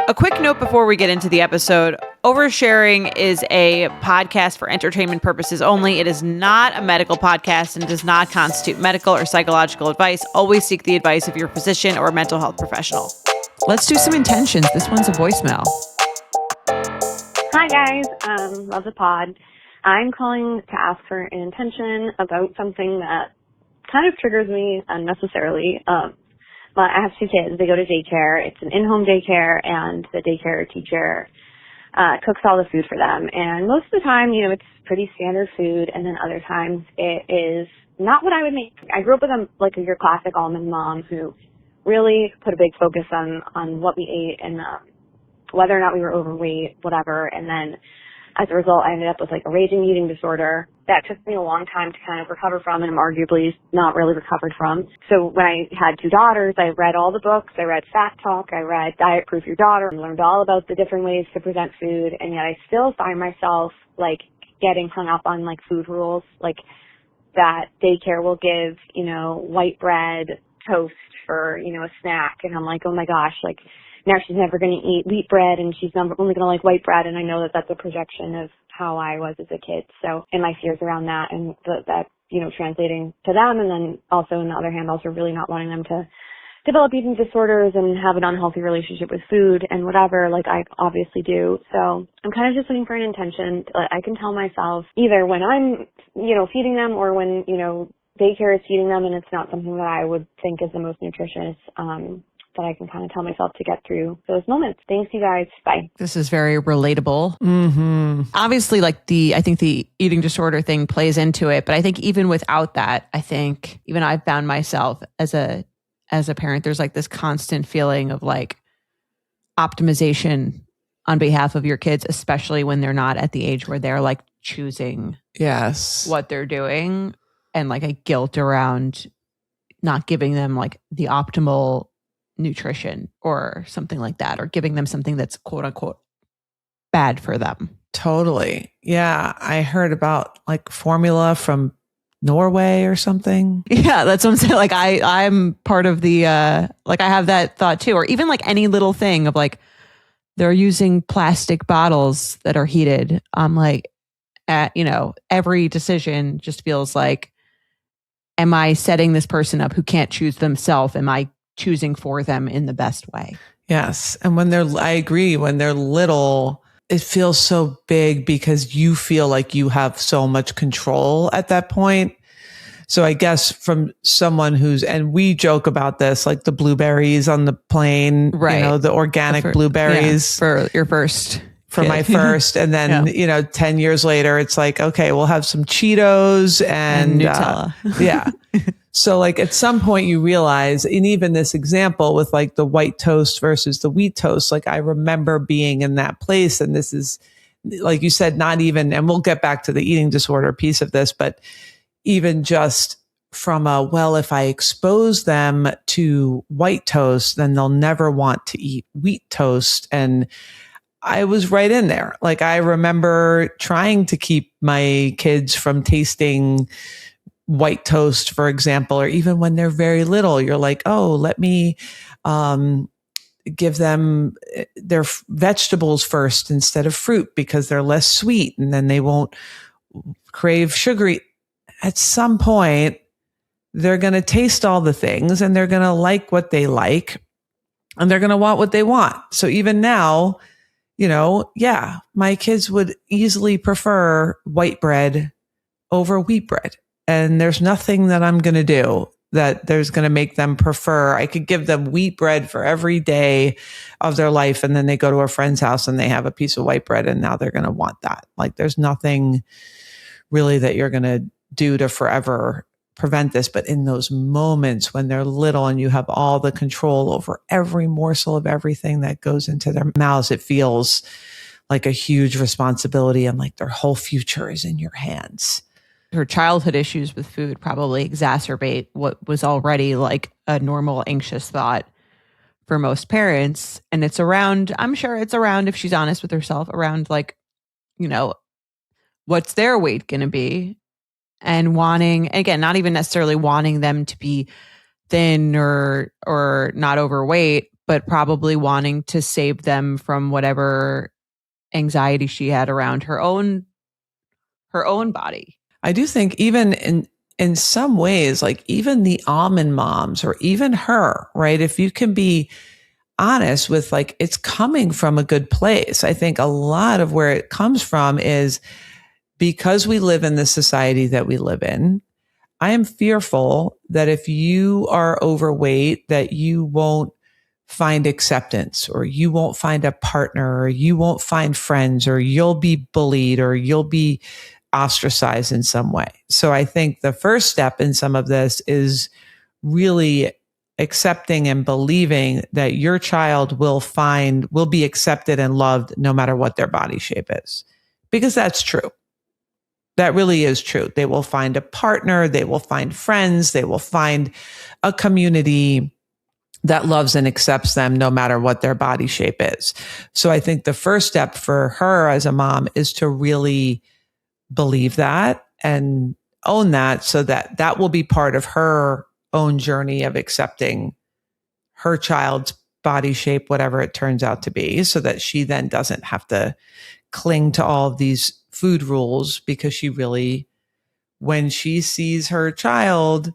A quick note before we get into the episode. Oversharing is a podcast for entertainment purposes only. It is not a medical podcast and does not constitute medical or psychological advice. Always seek the advice of your physician or mental health professional. Let's do some intentions. This one's a voicemail. Hi guys, love the pod. I'm calling to ask for an intention about something that kind of triggers me unnecessarily. I have two kids. They go to daycare. It's an in-home daycare, and the daycare teacher cooks all the food for them. And most of the time, it's pretty standard food, and then other times it is not what I would make. I grew up with your classic almond mom who really put a big focus on what we ate and whether or not we were overweight, whatever. And then as a result, I ended up with a raging eating disorder that took me a long time to kind of recover from, and I'm arguably not really recovered from. So when I had two daughters, I read all the books. I read Fat Talk. I read Diet Proof Your Daughter, and learned all about the different ways to present food. And yet I still find myself getting hung up on food rules, that daycare will give, white bread toast for, a snack. And I'm like, oh my gosh, now she's never going to eat wheat bread, and she's only going to like white bread. And I know that that's a projection of how I was as a kid. So, and my fears around that, and that, translating to them. And then also, on the other hand, also really not wanting them to develop eating disorders and have an unhealthy relationship with food and whatever, I obviously do. So I'm kind of just looking for an intention. I can tell myself either when I'm, feeding them, or when, daycare is feeding them and it's not something that I would think is the most nutritious, that I can kind of tell myself to get through those moments. Thanks, you guys. Bye. This is very relatable. Mm-hmm. Obviously, I think the eating disorder thing plays into it, but I think even without that, I think even I've found myself as a parent, there's this constant feeling of optimization on behalf of your kids, especially when they're not at the age where they're choosing what they're doing, and a guilt around not giving them the optimal nutrition or something like that, or giving them something that's quote unquote bad for them. Totally. Yeah. I heard about formula from Norway or something. Yeah, that's what I'm saying. I'm part of the I have that thought too. Or even any little thing of they're using plastic bottles that are heated. I'm every decision just feels am I setting this person up who can't choose themselves? Am I choosing for them in the best way? Yes. And I agree, when they're little, it feels so big because you feel like you have so much control at that point. So I guess from someone and we joke about this, the blueberries on the plane, right? The organic blueberries for your first. For my first. And then, 10 years later, it's okay, we'll have some Cheetos and Nutella. Yeah. So at some point you realize, and even this example with the white toast versus the wheat toast, I remember being in that place. And this is, like you said, not even, and we'll get back to the eating disorder piece of this, but even just from if I expose them to white toast, then they'll never want to eat wheat toast. And I was right in there. I remember trying to keep my kids from tasting white toast, for example, or even when they're very little, you're oh, let me give them their vegetables first instead of fruit because they're less sweet, and then they won't crave sugary. At some point, they're going to taste all the things, and they're going to like what they like, and they're going to want what they want. So even now, my kids would easily prefer white bread over wheat bread. And there's nothing that I'm going to do that there's going to make them prefer. I could give them wheat bread for every day of their life, and then they go to a friend's house and they have a piece of white bread, and now they're going to want that. There's nothing really that you're going to do to forever prevent this. But in those moments when they're little and you have all the control over every morsel of everything that goes into their mouths, it feels like a huge responsibility, and their whole future is in your hands. Her childhood issues with food probably exacerbate what was already a normal anxious thought for most parents. And it's around, I'm sure it's around, if she's honest with herself, around what's their weight going to be, and wanting, again, not even necessarily wanting them to be thin or not overweight, but probably wanting to save them from whatever anxiety she had around her own body. I do think even in some ways, like even the almond moms or even her, right? If you can be honest with like, it's coming from a good place. I think a lot of where it comes from is because we live in the society that we live in. I am fearful that if you are overweight, that you won't find acceptance, or you won't find a partner, or you won't find friends, or you'll be bullied, or you'll be ostracized in some way. So I think the first step in some of this is really accepting and believing that your child will be accepted and loved no matter what their body shape is, because that's true. That really is true. They will find a partner, they will find friends, they will find a community that loves and accepts them no matter what their body shape is. So I think the first step for her as a mom is to really believe that and own that, so that that will be part of her own journey of accepting her child's body shape, whatever it turns out to be, so that she then doesn't have to cling to all of these food rules, because she really, when she sees her child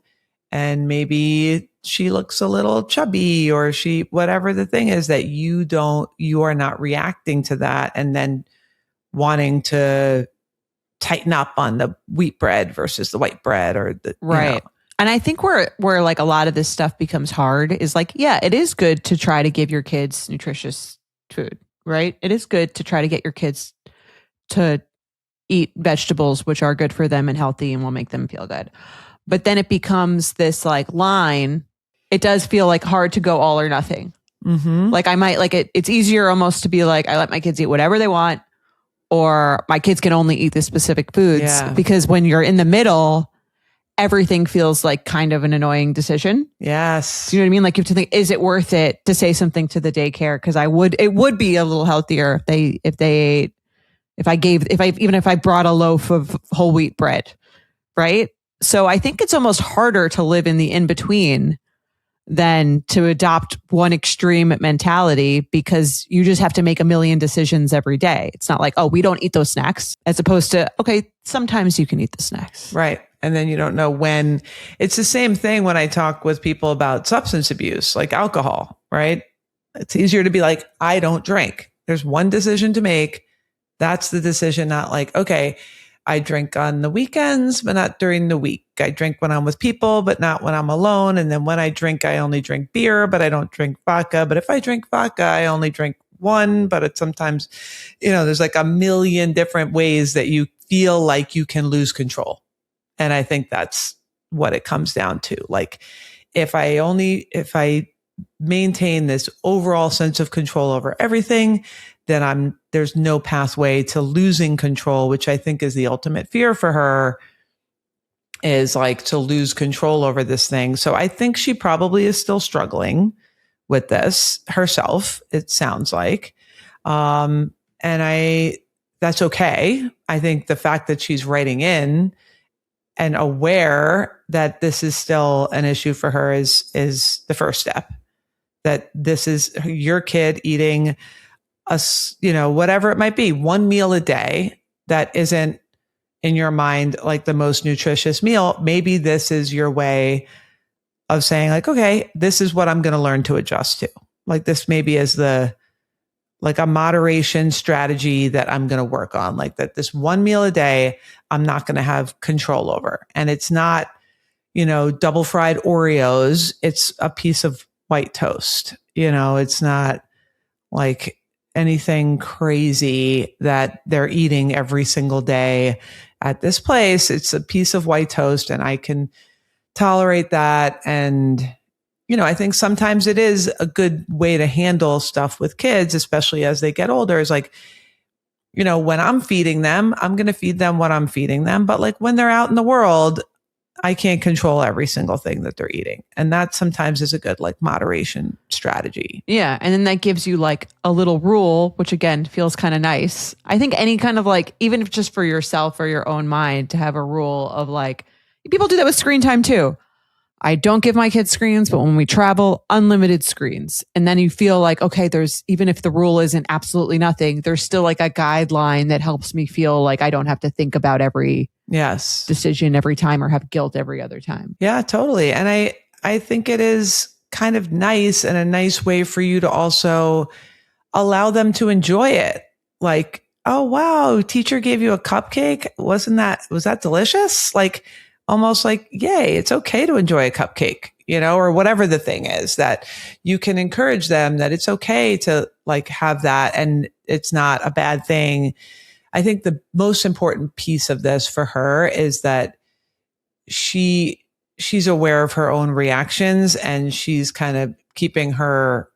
and maybe she looks a little chubby, or she, whatever the thing is, that you are not reacting to that and then wanting to tighten up on the wheat bread versus the white bread, or the, right. And I think where like a lot of this stuff becomes hard is like, yeah, it is good to try to give your kids nutritious food, right? It is good to try to get your kids to eat vegetables, which are good for them and healthy and will make them feel good. But then it becomes this like line. It does feel like hard to go all or nothing. Mm-hmm. Like I might like it. It's easier almost to be like, I let my kids eat whatever they want, or my kids can only eat the specific foods, because when you're in the middle, everything feels like kind of an annoying decision. Yes. Do you know what I mean? Like you have to think, is it worth it to say something to the daycare? Because it would be a little healthier if they ate, if I brought a loaf of whole wheat bread, right? So I think it's almost harder to live in the in-between than to adopt one extreme mentality, because you just have to make a million decisions every day. It's not like, oh, we don't eat those snacks, as opposed to, okay, sometimes you can eat the snacks. Right. And then you don't know when. It's the same thing when I talk with people about substance abuse, like alcohol, right? It's easier to be like, I don't drink. There's one decision to make. That's the decision, not like, okay, I drink on the weekends, but not during the week. I drink when I'm with people, but not when I'm alone. And then when I drink, I only drink beer, but I don't drink vodka. But if I drink vodka, I only drink one, but it's sometimes, there's like a million different ways that you feel like you can lose control. And I think that's what it comes down to. Like, if I maintain this overall sense of control over everything, then there's no pathway to losing control, which I think is the ultimate fear for her, is like to lose control over this thing. So I think she probably is still struggling with this herself, it sounds like. And that's okay. I think the fact that she's writing in and aware that this is still an issue for her is the first step. That this is your kid eating whatever it might be, one meal a day that isn't in your mind like the most nutritious meal. Maybe this is your way of saying like, okay, this is what I'm going to learn to adjust to. Like this maybe is like a moderation strategy that I'm going to work on, like that this one meal a day, I'm not going to have control over. And it's not, double fried Oreos. It's a piece of white toast. It's not like anything crazy that they're eating every single day at this place. It's a piece of white toast, and I can tolerate that. And, I think sometimes it is a good way to handle stuff with kids, especially as they get older, is like, when I'm feeding them, I'm going to feed them what I'm feeding them. But like when they're out in the world, I can't control every single thing that they're eating. And that sometimes is a good like moderation strategy. Yeah. And then that gives you like a little rule, which again feels kind of nice. I think any kind of like, even if just for yourself or your own mind, to have a rule of like, people do that with screen time too. I don't give my kids screens, but when we travel, unlimited screens. And then you feel like, okay, there's, even if the rule isn't absolutely nothing, there's still like a guideline that helps me feel like I don't have to think about every decision every time or have guilt every other time. Yeah, totally. And I think it is kind of nice and a nice way for you to also allow them to enjoy it. Like, oh, wow, teacher gave you a cupcake. Was that delicious? Like, almost like, yay, it's okay to enjoy a cupcake, or whatever the thing is, that you can encourage them that it's okay to like have that and it's not a bad thing. I think the most important piece of this for her is that she's aware of her own reactions and she's kind of keeping her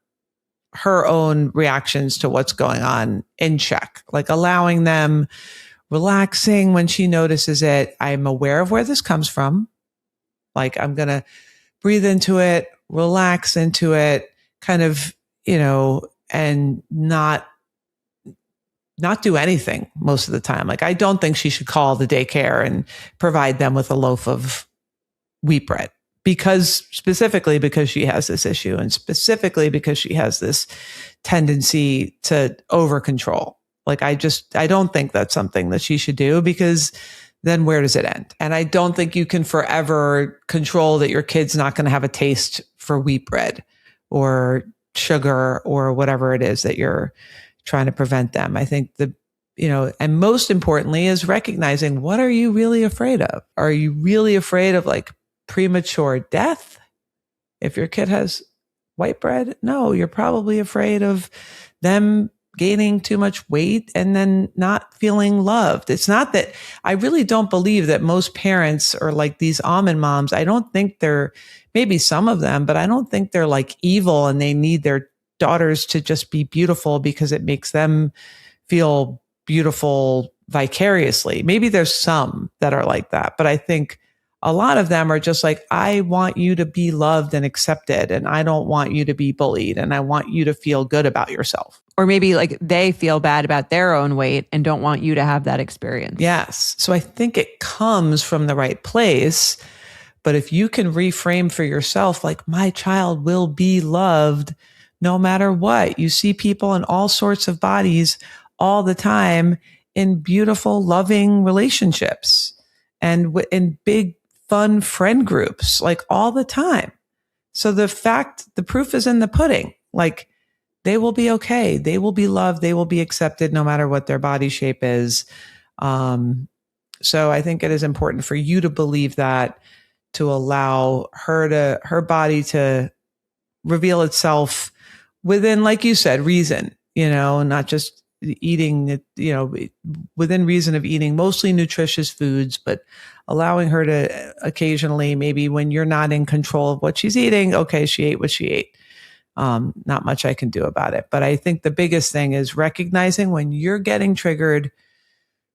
own reactions to what's going on in check, like allowing them, relaxing when she notices it. I'm aware of where this comes from. Like, I'm going to breathe into it, relax into it, kind of, and not do anything most of the time. Like, I don't think she should call the daycare and provide them with a loaf of wheat bread specifically because she has this issue and specifically because she has this tendency to over control. Like, I don't think that's something that she should do, because then where does it end? And I don't think you can forever control that your kid's not going to have a taste for wheat bread or sugar or whatever it is that you're trying to prevent them. I think and most importantly is recognizing, what are you really afraid of? Are you really afraid of like premature death? If your kid has white bread, no, you're probably afraid of them gaining too much weight and then not feeling loved. It's not that, I really don't believe that most parents are like these almond moms. I don't think they're, maybe some of them, but I don't think they're like evil and they need their daughters to just be beautiful because it makes them feel beautiful vicariously. Maybe there's some that are like that, but I think a lot of them are just like, I want you to be loved and accepted, and I don't want you to be bullied, and I want you to feel good about yourself. Or maybe like they feel bad about their own weight and don't want you to have that experience. Yes. So I think it comes from the right place. But if you can reframe for yourself, like, my child will be loved no matter what. You see people in all sorts of bodies all the time in beautiful, loving relationships and in big, fun friend groups, like all the time. So the proof is in the pudding. Like, they will be okay. They will be loved. They will be accepted no matter what their body shape is. So I think it is important for you to believe that, to allow her body to reveal itself within, like you said, reason, not just eating, within reason of eating mostly nutritious foods, but allowing her to occasionally, maybe when you're not in control of what she's eating, okay, she ate what she ate. Not much I can do about it. But I think the biggest thing is recognizing when you're getting triggered,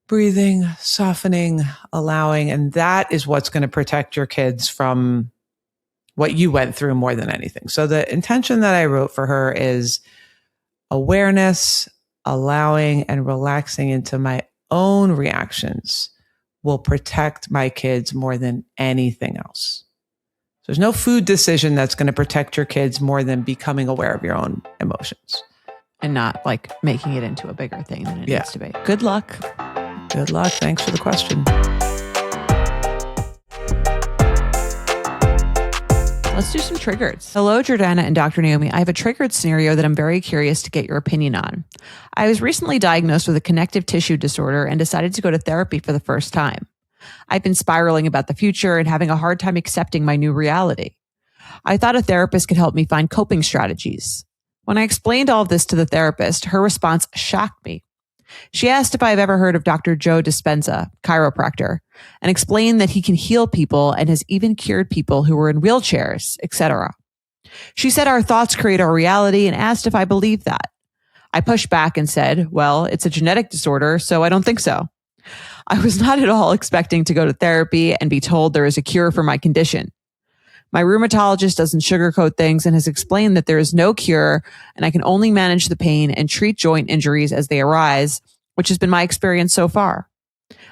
breathing, softening, allowing, and that is what's going to protect your kids from what you went through more than anything. So the intention that I wrote for her is awareness, allowing, and relaxing into my own reactions will protect my kids more than anything else. So there's no food decision that's going to protect your kids more than becoming aware of your own emotions. And not like making it into a bigger thing than it needs to be. Good luck. Good luck. Thanks for the question. Let's do some triggers. Hello, Jordana and Dr. Naomi. I have a triggered scenario that I'm very curious to get your opinion on. I was recently diagnosed with a connective tissue disorder and decided to go to therapy for the first time. I've been spiraling about the future and having a hard time accepting my new reality. I thought a therapist could help me find coping strategies. When I explained all of this to the therapist, her response shocked me. She asked if I've ever heard of Dr. Joe Dispenza, chiropractor, and explained that he can heal people and has even cured people who were in wheelchairs, etc. She said our thoughts create our reality and asked if I believed that. I pushed back and said, well, it's a genetic disorder, so I don't think so. I was not at all expecting to go to therapy and be told there is a cure for my condition. My rheumatologist doesn't sugarcoat things and has explained that there is no cure and I can only manage the pain and treat joint injuries as they arise, which has been my experience so far.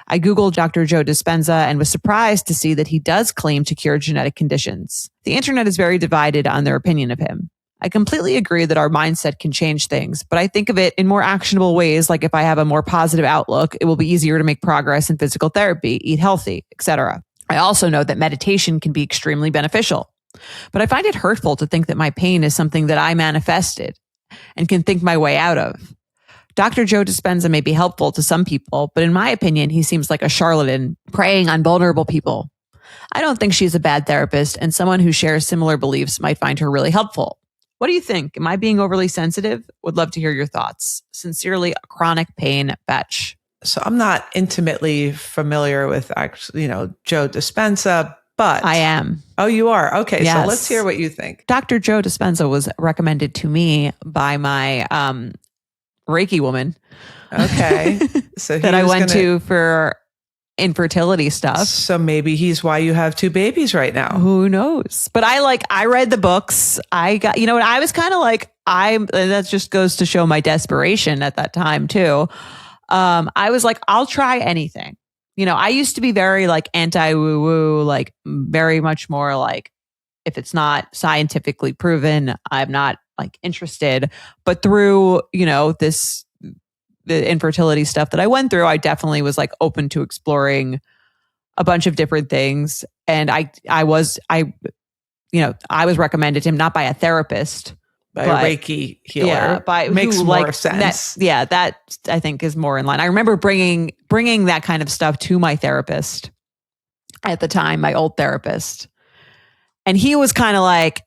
I Googled Dr. Joe Dispenza and was surprised to see that he does claim to cure genetic conditions. The internet is very divided on their opinion of him. I completely agree that our mindset can change things, but I think of it in more actionable ways, like if I have a more positive outlook, it will be easier to make progress in physical therapy, eat healthy, etc. I also know that meditation can be extremely beneficial, but I find it hurtful to think that my pain is something that I manifested and can think my way out of. Dr. Joe Dispenza may be helpful to some people, but in my opinion, he seems like a charlatan preying on vulnerable people. I don't think she's a bad therapist, and someone who shares similar beliefs might find her really helpful. What do you think? Am I being overly sensitive? Would love to hear your thoughts. Sincerely, a chronic pain Betch. So I'm not intimately familiar with actually, Joe Dispenza, but I am. Oh, you are? Okay. Yes. So let's hear what you think. Dr. Joe Dispenza was recommended to me by my Reiki woman. Okay. So that I went to for infertility stuff. So maybe he's why you have 2 babies right now. Who knows? But I read the books. I got, I was kind of like, that just goes to show my desperation at that time too. I was like, I'll try anything. I used to be very like anti woo woo, like very much more like, if it's not scientifically proven, I'm not like interested. But through, the infertility stuff that I went through, I definitely was like open to exploring a bunch of different things. And I was recommended to him, not by a therapist, by a Reiki healer. Yeah, makes more sense. That I think is more in line. I remember bringing that kind of stuff to my therapist at the time, my old therapist. And he was kind of like,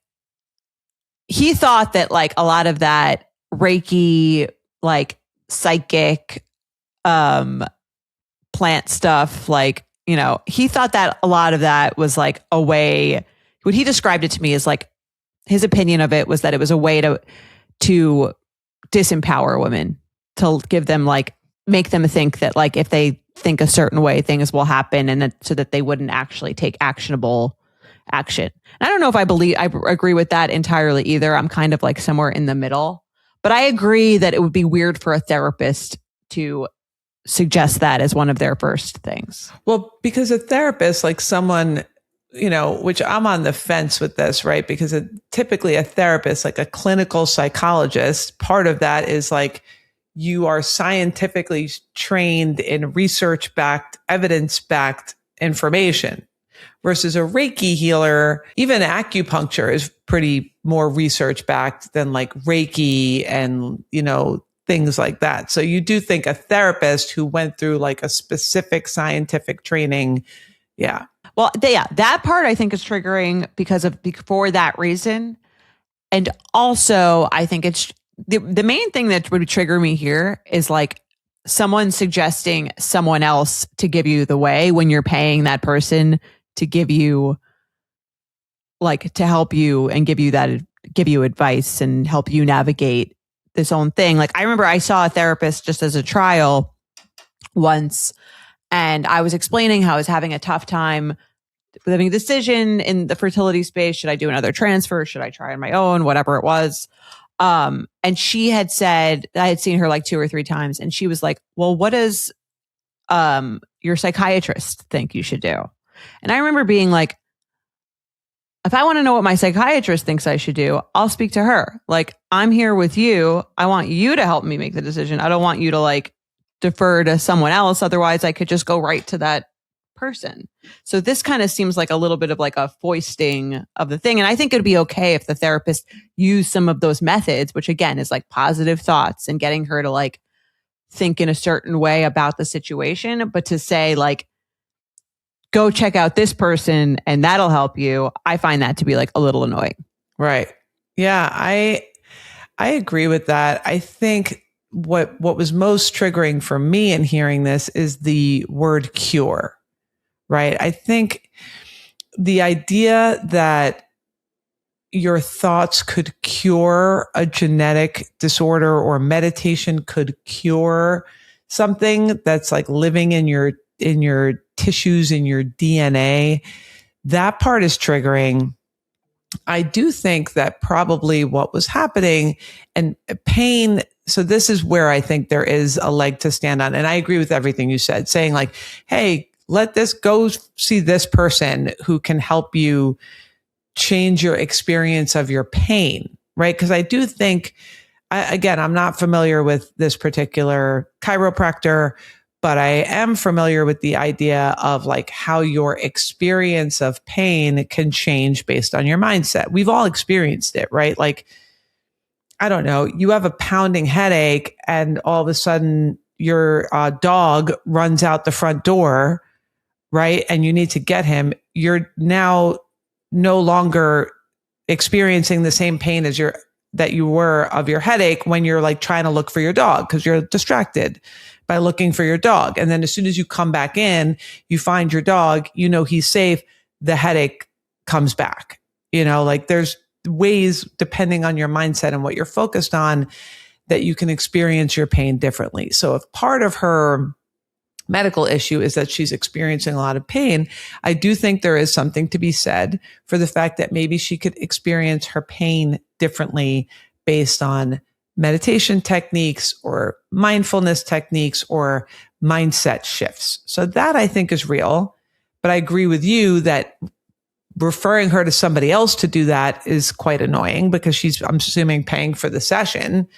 he thought that like a lot of that Reiki, like psychic, plant stuff, like, he thought that a lot of that was like a way, what he described it to me as like, his opinion of it was that it was a way to disempower women, to give them like, make them think that like, if they think a certain way, things will happen, and that so that they wouldn't actually take actionable action. And I don't know if I agree with that entirely either. I'm kind of like somewhere in the middle, but I agree that it would be weird for a therapist to suggest that as one of their first things. Well, because a therapist, like someone, which I'm on the fence with this, right? Because typically a therapist, like a clinical psychologist, part of that is like, you are scientifically trained in research-backed, evidence-backed information. Versus a Reiki healer, even acupuncture is pretty more research-backed than like Reiki and, things like that. So you do think a therapist who went through like a specific scientific training. Yeah. Well, that part I think is triggering for that reason. And also I think it's the main thing that would trigger me here is like someone suggesting someone else to give you the way when you're paying that person to give you, like, to help you and give you advice and help you navigate this own thing. Like, I remember I saw a therapist just as a trial once, and I was explaining how I was having a tough time having a decision in the fertility space. Should I do another transfer? Should I try on my own? Whatever it was. And she had said, I had seen her like 2 or 3 times, and she was like, well, what does your psychiatrist think you should do? And I remember being like, if I want to know what my psychiatrist thinks I should do, I'll speak to her. Like, I'm here with you. I want you to help me make the decision. I don't want you to like defer to someone else. Otherwise, I could just go right to that person. So this kind of seems like a little bit of like a foisting of the thing. And I think it'd be okay if the therapist used some of those methods, which again is like positive thoughts and getting her to like think in a certain way about the situation. But to say like, go check out this person and that'll help you, I find that to be like a little annoying. Right. Yeah, I agree with that. I think what was most triggering for me in hearing this is the word cure. Right? I think the idea that your thoughts could cure a genetic disorder or meditation could cure something that's like living in your tissues, in your DNA, that part is triggering. I do think that probably what was happening, and pain so this is where I think there is a leg to stand on. And I agree with everything you said, saying like, hey, let this go see this person who can help you change your experience of your pain, right? Because I do think, again, I'm not familiar with this particular chiropractor, but I am familiar with the idea of like how your experience of pain can change based on your mindset. We've all experienced it, right? Like, I don't know, you have a pounding headache and all of a sudden your dog runs out the front door, right? And you need to get him. You're now no longer experiencing the same pain as that you were of your headache when you're like trying to look for your dog because you're distracted by looking for your dog. And then as soon as you come back in, you find your dog, you know, he's safe, the headache comes back. You know, like there's ways depending on your mindset and what you're focused on that you can experience your pain differently. So if part of her medical issue is that she's experiencing a lot of pain, I do think there is something to be said for the fact that maybe she could experience her pain differently based on meditation techniques or mindfulness techniques or mindset shifts. So that I think is real. But I agree with you that referring her to somebody else to do that is quite annoying because she's, I'm assuming, paying for the session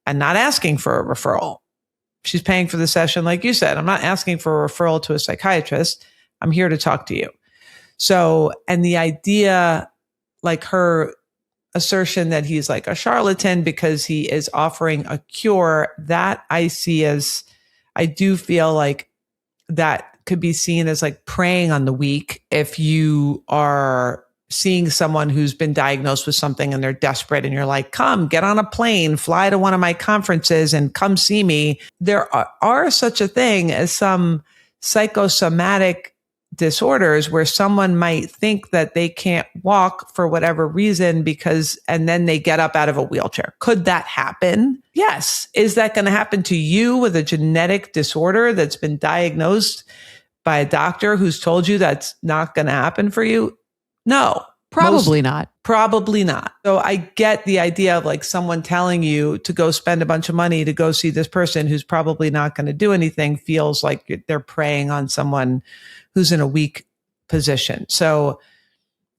and not asking for a referral. She's paying for the session. Like you said, I'm not asking for a referral to a psychiatrist. I'm here to talk to you. So, and the idea, like her assertion that he's like a charlatan because he is offering a cure, that I see as, I do feel like that could be seen as like preying on the weak. If you are seeing someone who's been diagnosed with something and they're desperate and you're like, come get on a plane, fly to one of my conferences and come see me. There are such a thing as some psychosomatic disorders where someone might think that they can't walk for whatever reason and then they get up out of a wheelchair. Could that happen? Yes. Is that going to happen to you with a genetic disorder that's been diagnosed by a doctor who's told you that's not going to happen for you? No. Probably not. Probably not. So I get the idea of like someone telling you to go spend a bunch of money to go see this person who's probably not going to do anything feels like they're preying on someone who's in a weak position. So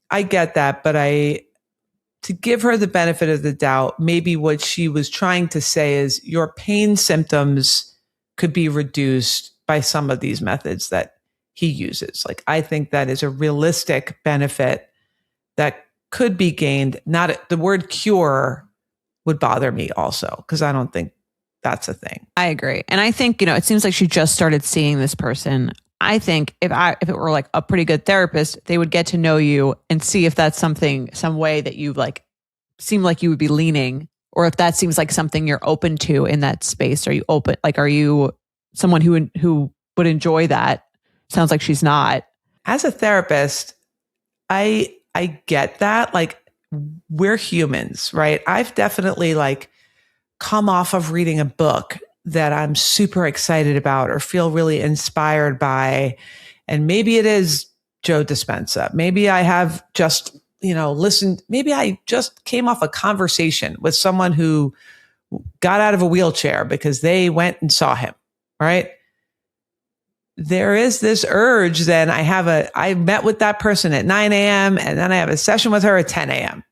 I get that, but to give her the benefit of the doubt, maybe what she was trying to say is your pain symptoms could be reduced by some of these methods that he uses. Like, I think that is a realistic benefit that could be gained. Not the word cure would bother me also, because I don't think that's a thing. I agree. And I think, it seems like she just started seeing this person. I think if it were like a pretty good therapist, they would get to know you and see if that's some way that you like seem like you would be leaning, or if that seems like something you're open to in that space. Are you open? Like, are you someone who would enjoy that? Sounds like she's not. As a therapist, I get that. Like, we're humans, right? I've definitely like come off of reading a book that I'm super excited about or feel really inspired by. And maybe it is Joe Dispenza. Maybe I have just, listened. Maybe I just came off a conversation with someone who got out of a wheelchair because they went and saw him, right? There is this urge. Then I met with that person at 9 a.m. and then I have a session with her at 10 a.m.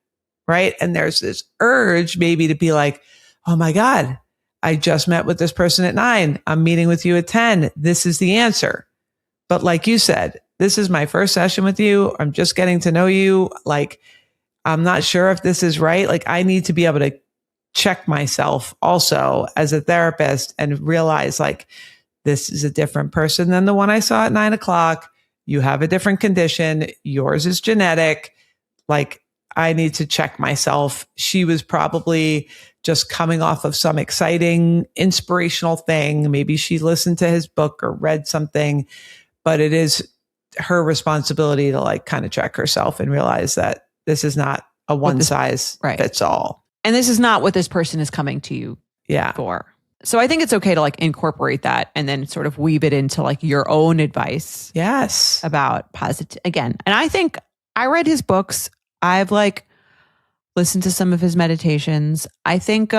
Right. And there's this urge maybe to be like, oh my God, I just met with this person at 9. I'm meeting with you at 10. This is the answer. But like you said, this is my first session with you. I'm just getting to know you. Like, I'm not sure if this is right. Like, I need to be able to check myself also as a therapist and realize like, this is a different person than the one I saw at 9 o'clock. You have a different condition. Yours is genetic. Like, I need to check myself. She was probably just coming off of some exciting, inspirational thing. Maybe she listened to his book or read something, but it is her responsibility to like kind of check herself and realize that this is not a one size fits all. And this is not what this person is coming to you for. So I think it's okay to like incorporate that and then sort of weave it into like your own advice. Yes. About positive again. And I think I read his books. I've like listened to some of his meditations. I think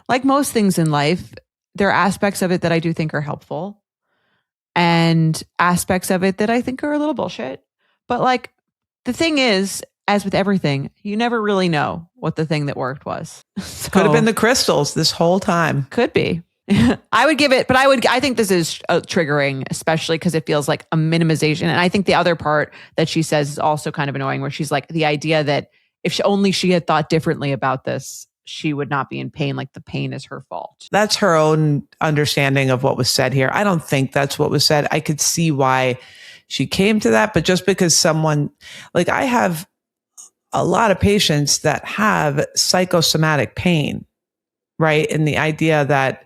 like most things in life, there are aspects of it that I do think are helpful and aspects of it that I think are a little bullshit. But like the thing is, as with everything, you never really know what the thing that worked was. So, could have been the crystals this whole time. Could be. I would give it, but I think this is triggering, especially because it feels like a minimization. And I think the other part that she says is also kind of annoying, where she's like, the idea that if she had thought differently about this, she would not be in pain. Like the pain is her fault. That's her own understanding of what was said here. I don't think that's what was said. I could see why she came to that, but just because someone, like I have a lot of patients that have psychosomatic pain, right? And the idea that,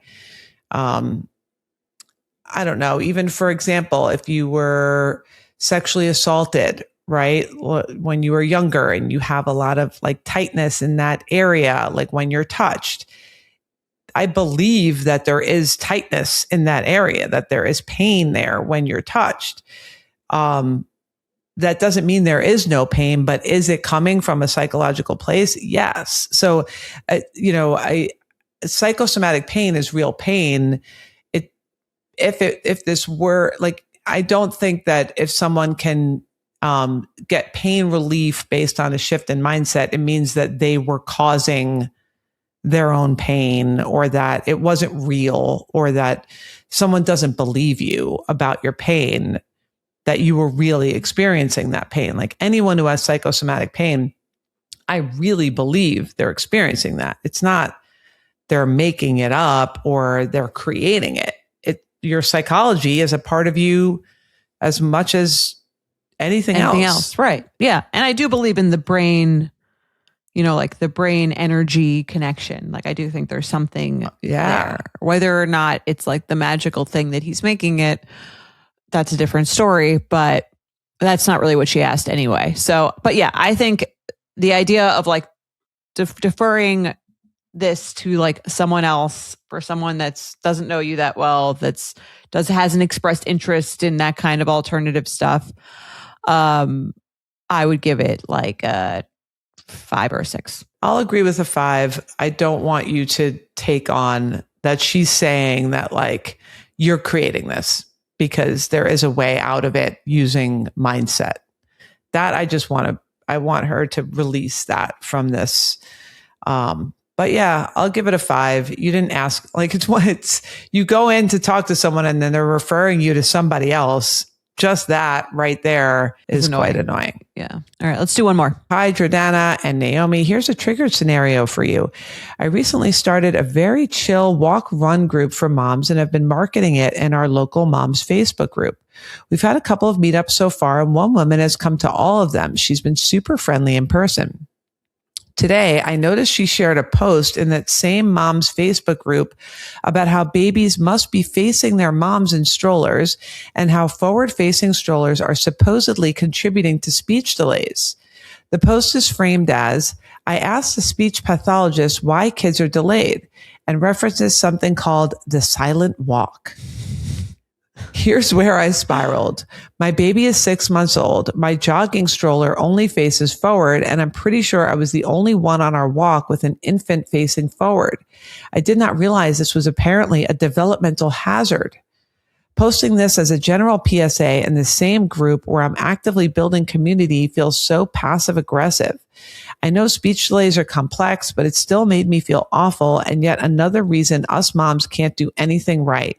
I don't know, even for example, if you were sexually assaulted, right? When you were younger and you have a lot of like tightness in that area, like when you're touched, I believe that there is tightness in that area, that there is pain there when you're touched. That doesn't mean there is no pain, but is it coming from a psychological place? Yes. So, psychosomatic pain is real pain. If this were like, I don't think that if someone can get pain relief based on a shift in mindset, it means that they were causing their own pain, or that it wasn't real, or that someone doesn't believe you about your pain, that you were really experiencing that pain. Like anyone who has psychosomatic pain, I really believe they're experiencing that. It's not they're making it up or they're creating it. Your psychology is a part of you as much as anything else. Right. Yeah. And I do believe in the brain, like the brain energy connection. Like I do think there's something there. Whether or not it's like the magical thing that he's making it, that's a different story, but that's not really what she asked anyway. So, but yeah, I think the idea of like deferring this to like someone else, for someone that's doesn't know you that well, hasn't expressed interest in that kind of alternative stuff, I would give it like a 5 or a 6. I'll agree with a 5. I don't want you to take on that she's saying that like you're creating this, because there is a way out of it using mindset. That I want her to release that from this. But yeah, I'll give it a 5. You didn't ask, like it's you go in to talk to someone and then they're referring you to somebody else. Just that right there is quite annoying. Yeah. All right, let's do one more. Hi, Jordana and Naomi. Here's a triggered scenario for you. I recently started a very chill walk-run group for moms and have been marketing it in our local moms Facebook group. We've had a couple of meetups so far, and one woman has come to all of them. She's been super friendly in person. Today, I noticed she shared a post in that same mom's Facebook group about how babies must be facing their moms in strollers and how forward-facing strollers are supposedly contributing to speech delays. The post is framed as, I asked the speech pathologist why kids are delayed, and references something called the silent walk. Here's where I spiraled. My baby is 6 months old. My jogging stroller only faces forward, and I'm pretty sure I was the only one on our walk with an infant facing forward. I did not realize this was apparently a developmental hazard. Posting this as a general PSA in the same group where I'm actively building community feels so passive aggressive. I know speech delays are complex, but it still made me feel awful, and yet another reason us moms can't do anything right.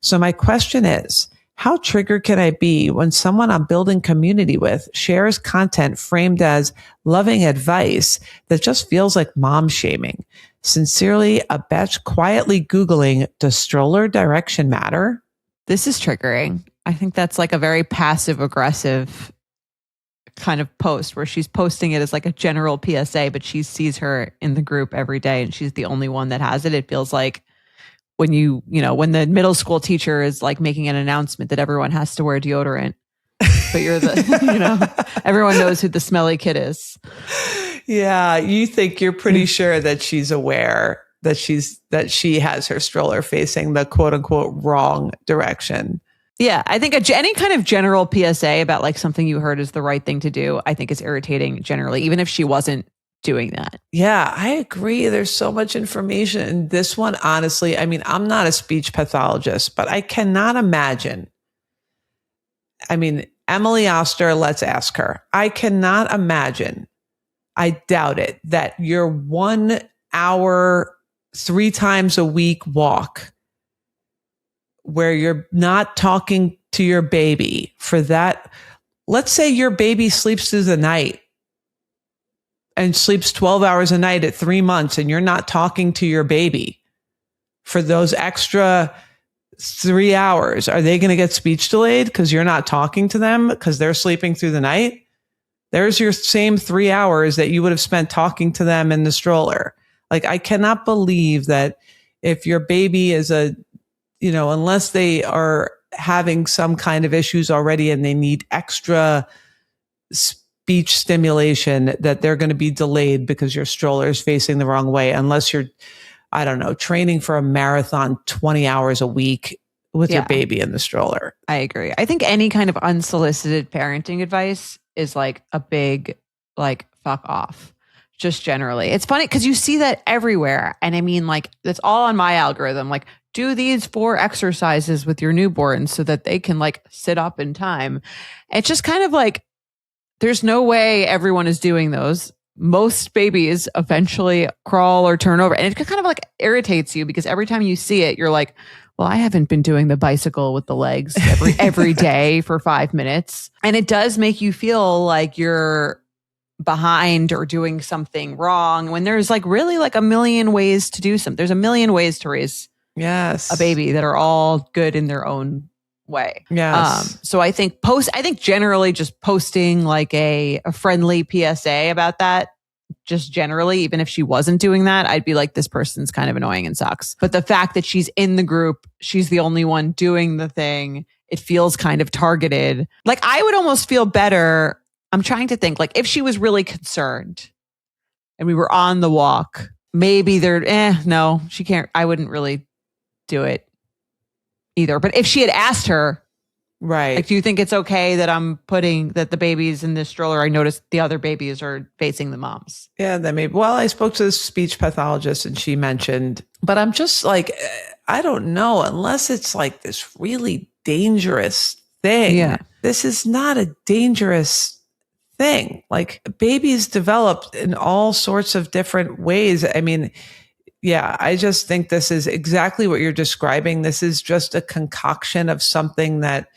So my question is, how triggered can I be when someone I'm building community with shares content framed as loving advice that just feels like mom shaming? Sincerely, a bitch quietly Googling, does stroller direction matter? This is triggering. I think that's like a very passive aggressive kind of post where she's posting it as like a general PSA, but she sees her in the group every day and she's the only one that has it. It feels like when when the middle school teacher is like making an announcement that everyone has to wear deodorant, but you're the, everyone knows who the smelly kid is. Yeah. You think you're pretty sure that she's aware that she has her stroller facing the quote unquote wrong direction. Yeah. I think any kind of general PSA about like something you heard is the right thing to do, I think is irritating generally, even if she wasn't doing that. Yeah, I agree. There's so much information in this one. Honestly, I mean, I'm not a speech pathologist, but I cannot imagine. I mean, Emily Oster, let's ask her. I cannot imagine, I doubt it, that your 1 hour, 3 times a week walk where you're not talking to your baby for that. Let's say your baby sleeps through the night and sleeps 12 hours a night at 3 months, and you're not talking to your baby for those extra 3 hours. Are they going to get speech delayed because you're not talking to them because they're sleeping through the night? There's your same 3 hours that you would have spent talking to them in the stroller. Like, I cannot believe that if your baby is unless they are having some kind of issues already and they need extra speech stimulation, that they're going to be delayed because your stroller is facing the wrong way, unless you're, I don't know, training for a marathon 20 hours a week with your baby in the stroller. I agree. I think any kind of unsolicited parenting advice is like a big, like, fuck off. Just generally. It's funny because you see that everywhere. And I mean, like, that's all on my algorithm. Like, do these 4 exercises with your newborn so that they can like sit up in time. It's just kind of like, there's no way everyone is doing those. Most babies eventually crawl or turn over. And it kind of like irritates you because every time you see it, you're like, well, I haven't been doing the bicycle with the legs every day for 5 minutes. And it does make you feel like you're behind or doing something wrong when there's like really like a million ways to do something. There's a million ways to raise a baby that are all good in their own way. Yes. So I think generally just posting like a friendly PSA about that, just generally, even if she wasn't doing that, I'd be like, this person's kind of annoying and sucks. But the fact that she's in the group, she's the only one doing the thing, it feels kind of targeted. Like, I would almost feel better. I'm trying to think, like, if she was really concerned and we were on the walk, maybe no, she can't. I wouldn't really do it either. But if she had asked her, right, like, do you think it's okay that I'm putting that the baby's in this stroller? I noticed the other babies are facing the moms. Yeah, that maybe. Well, I spoke to the speech pathologist and she mentioned, but I'm just like, I don't know, unless it's like this really dangerous thing. Yeah. This is not a dangerous thing. Like, babies develop in all sorts of different ways. I mean, yeah, I just think this is exactly what you're describing. This is just a concoction of something that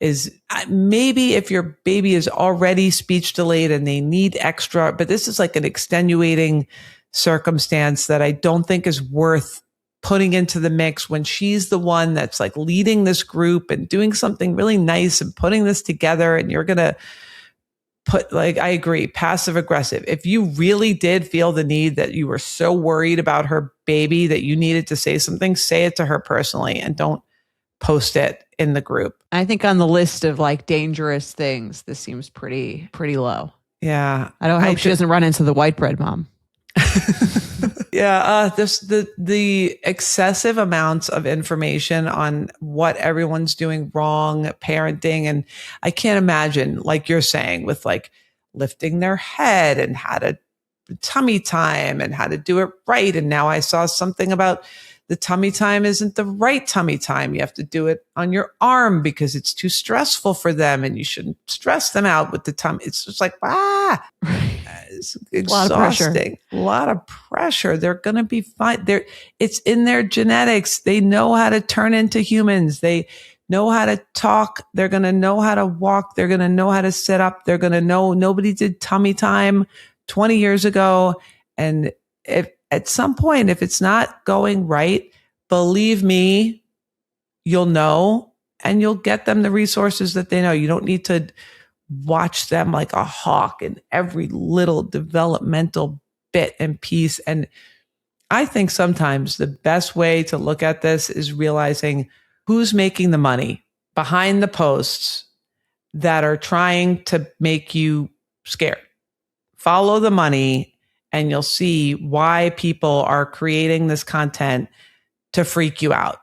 is maybe if your baby is already speech delayed and they need extra, but this is like an extenuating circumstance that I don't think is worth putting into the mix when she's the one that's like leading this group and doing something really nice and putting this together. And you're going to put, like, I agree, passive aggressive. If you really did feel the need that you were so worried about her baby that you needed to say something, say it to her personally and don't post it in the group. I think on the list of like dangerous things, this seems pretty low. Yeah. I don't hope she doesn't run into the white bread mom. Yeah, the excessive amounts of information on what everyone's doing wrong, parenting, and I can't imagine, like you're saying, with like lifting their head and how to tummy time and how to do it right. And now I saw something about the tummy time isn't the right tummy time. You have to do it on your arm because it's too stressful for them, and you shouldn't stress them out with the tummy. It's just like, it's exhausting. A lot of pressure. They're going to be fine. It's in their genetics. They know how to turn into humans. They know how to talk. They're going to know how to walk. They're going to know how to sit up. They're going to know nobody did tummy time 20 years ago. And if at some point, if it's not going right, believe me, you'll know, and you'll get them the resources that they know. You don't need to watch them like a hawk in every little developmental bit and piece. And I think sometimes the best way to look at this is realizing who's making the money behind the posts that are trying to make you scared. Follow the money and you'll see why people are creating this content to freak you out.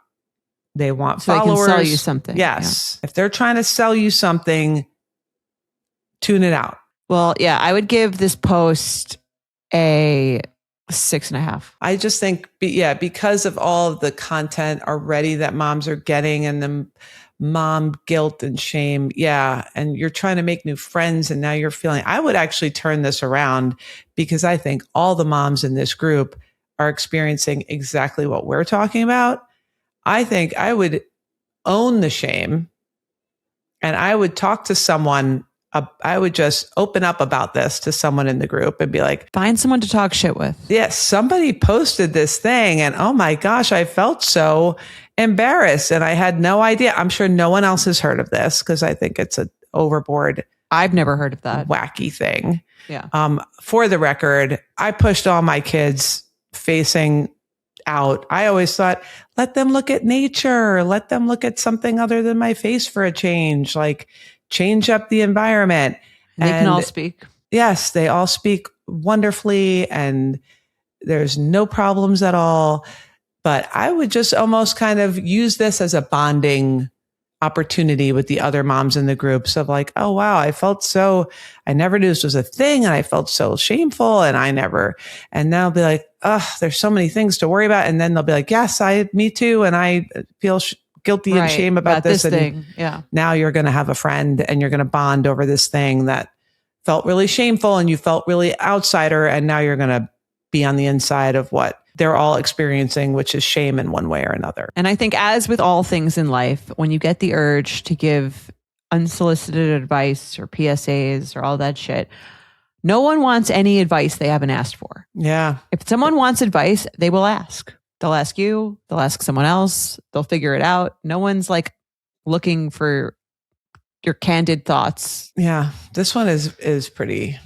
They want followers. They can sell you something. Yes. Yeah. If they're trying to sell you something, tune it out. Well, yeah, I would give this post a 6.5. I just think, because of all of the content already that moms are getting and the mom guilt and shame. Yeah. And you're trying to make new friends. And now you're feeling, I would actually turn this around because I think all the moms in this group are experiencing exactly what we're talking about. I think I would own the shame and I would talk to someone. I would just open up about this to someone in the group and be like, find someone to talk shit with. Yes, somebody posted this thing and oh my gosh, I felt so embarrassed and I had no idea. I'm sure no one else has heard of this because I think it's an overboard. I've never heard of that. Wacky thing. Yeah. For the record, I pushed all my kids facing out. I always thought, let them look at nature. Let them look at something other than my face for a change. Like, change up the environment. They can all speak. Yes, they all speak wonderfully and there's no problems at all. But I would just almost kind of use this as a bonding opportunity with the other moms in the groups of like, oh, wow, I never knew this was a thing. And I felt so shameful and now be like, oh, there's so many things to worry about. And then they'll be like, yes, me too. And I feel guilty and shame about this thing. Yeah. Now you're going to have a friend and you're going to bond over this thing that felt really shameful and you felt really outsider. And now you're going to be on the inside of what they're all experiencing, which is shame in one way or another. And I think as with all things in life, when you get the urge to give unsolicited advice or PSAs or all that shit, no one wants any advice they haven't asked for. Yeah. If someone wants advice, they will ask. They'll ask you, they'll ask someone else, they'll figure it out. No one's like looking for your candid thoughts. Yeah. This one is pretty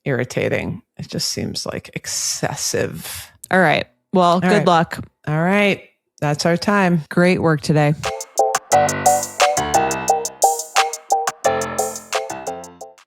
irritating. It just seems like excessive. All right. Well, good luck. All right. That's our time. Great work today.